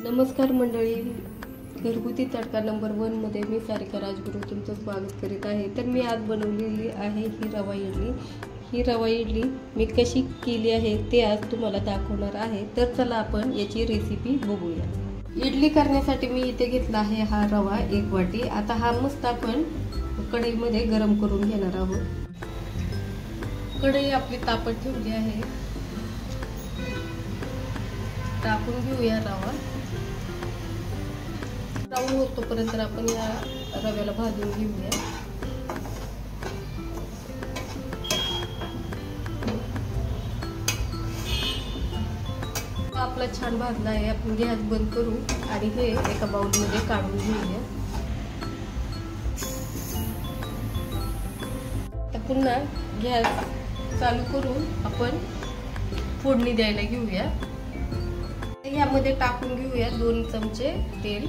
नमस्कार मंडळी, घरगुती तडका नंबर 1 मध्ये मी सारिका राजगुरू तुमचं स्वागत करीत आहे। तर मी आज बनवलेली आहे ही रवा इडली। ही रवा इडली मी कशी केली आहे ते आज तुम्हाला दाखवणार आहे। तर चला आपण याची रेसिपी बघूया। इडली करण्यासाठी मी इथे घेतला आहे हा रवा 1 वाटी। आता हा मस्त आपण कढईमध्ये गरम करून घेणार आहोत। कढई आपली तापत ठेवली आहे, टाकून घेऊया रवा। ब्राऊन होतोपर्यंत आपण या रव्याला भाजून घेऊया। आपला छान भाजला आहे, आपण गॅस बंद करू आणि हे एका बाउल मध्ये काढून घेऊया। आता पुन्हा गॅस चालू करून आपण फोडणी द्यायला घेऊया। यामध्ये टाकून घेऊया 2 चमचे तेल।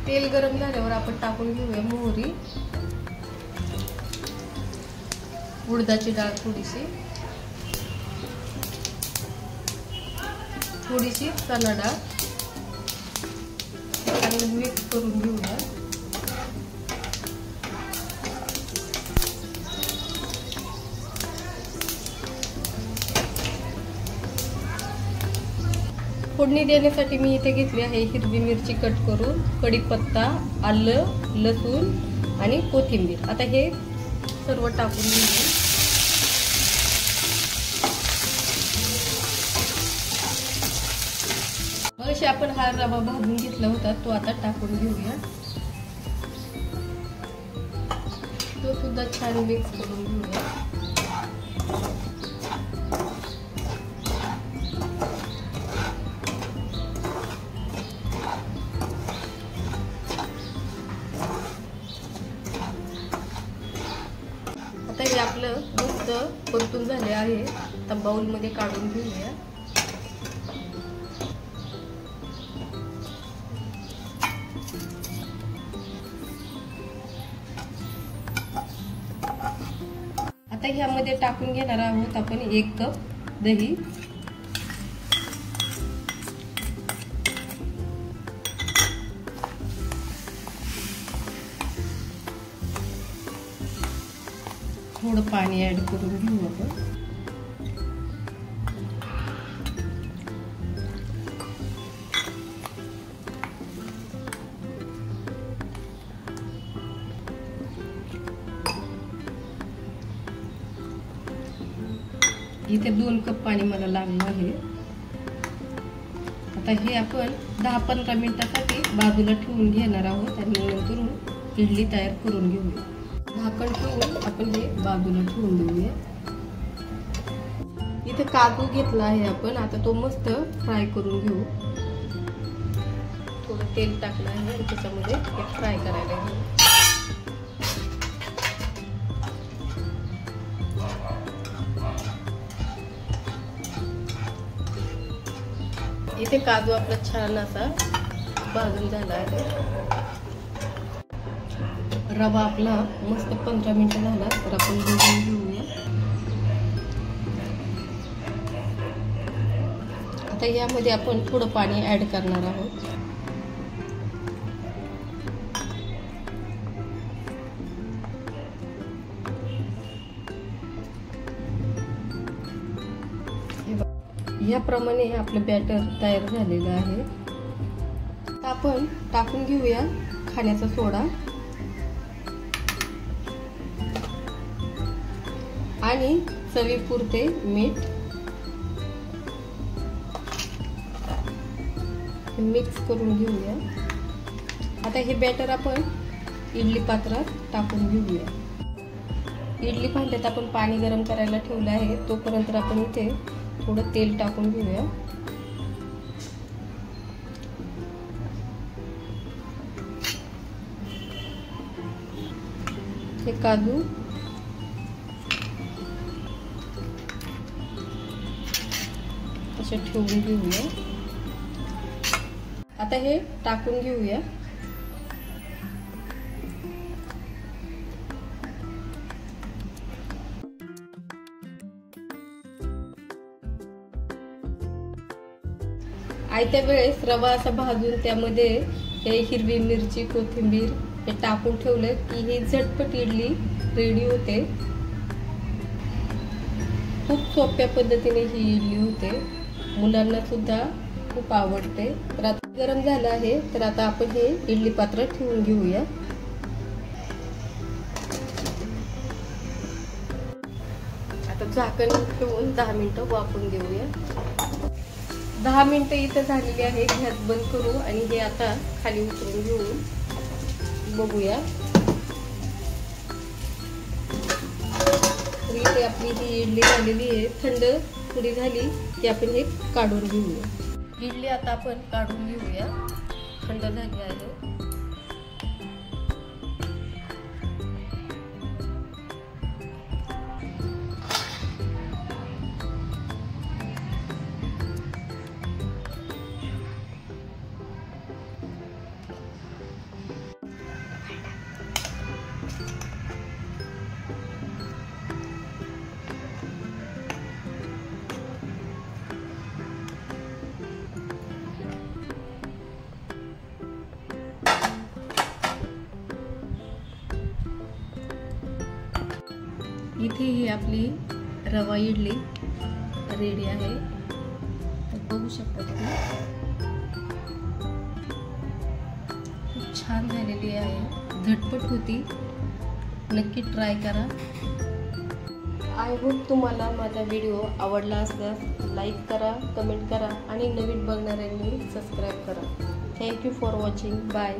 तेल गरम झाल्यावर आपण टाकून घेऊया मोहरी, उडदाची डाळ थोडीशी चणा डाळ आणि मिक्स करून घेऊया। फोडणी देण्यासाठी मी इथे घेतली आहे हिरवी मिरची कट करून, कढीपत्ता, आलं, लसूण आणि कोथिंबीर। आता हे सर्व टाकून घेऊया। मगाशी आपण हा रवा भाजून घेतला होता तो आता टाकून घेऊया। तो सुद्धा छान मिक्स करून घेऊया। आता हे आपलं मस्त परतून झाले आहे। आता बाउल मध्ये काढून घेऊया। आता ह्यामध्ये टाकून घेणार आहोत आपण 1 कप दही। थोडं पाणी ऍड करून घेऊ आपण। इथे 2 कप पाणी मला लागलं आहे। आता हे आपण 10-15 मिनिटांसाठी बाजूला ठेवून घेणार आहोत आणि नंतर इडली तयार करून घेऊया। झाकण ठेवून आपण हे बाजूला ठेवून देऊया। इथे काजू घेतला आहे आपण, आता तो मस्त फ्राय करून घेऊ। थोडं तेल टाकलं आहे आणि त्याच्यामध्ये हे फ्राय करायला घेऊ। इथे काजू आपला छान असा भाजून झाला आहे। रवा आपला मस्त 15 मिनिटं झाला तर आपण भाजून घेऊया। आता यामध्ये आपण थोडं पाणी ऍड करणार आहोत। याप्रमाणे आपलं बॅटर तयार झालेलं आहे। आता आपण टाकून घेऊया खाण्याचा सोडा आणि चवीपुरते मीठ। मिक्स करून घेऊया। आता हे बॅटर आपण इडली पात्रात टाकून घेऊया। इडली भांड्यात आपण पाणी गरम करायला ठेवलं आहे, तोपर्यंत आपण इथे थोडं तेल टाकून घेऊया। हे काजू असे ठेवून घेऊया। आता हे टाकून घेऊया। आयत्या वेळेस रवा असा भाजून त्यामध्ये हे हिरवी मिरची, कोथिंबीर हे टाकून ठेवलं की ही झटपट इडली रेडी होते. खूप सोप्या पद्धतीने ही इडली होते. मुलांना सुद्धा खूप आवडते. तर आता गरम झालं आहे, तर आता आपण हे इडली पात्रात ठेवून घेऊया. आता झाकण ठेवून 10 मिनिटं वाफवून घेऊया. 10 मिनिटं इथं झालेली आहे. गॅस बंद करू आणि हे आता खाली उतरून घेऊन बघूया. इथे आपली ही इडली झालेली आहे. थंड थोडी झाली की आपण हे काढून घेऊया. इडली आता आपण काढून घेऊया. थंड झाली आहे. इथे ही आपली रवा इडली रेडी आहे. तर बघू शकता तुम्ही, खूप छान झालेली आहे. झटपट होती. नक्की ट्राय करा. आय होप तुम्हाला माझा व्हिडिओ आवडला असल्यास लाईक करा, कमेंट करा आणि नवीन बघणाऱ्यांनी सबस्क्राईब करा. Thank you for watching. बाय.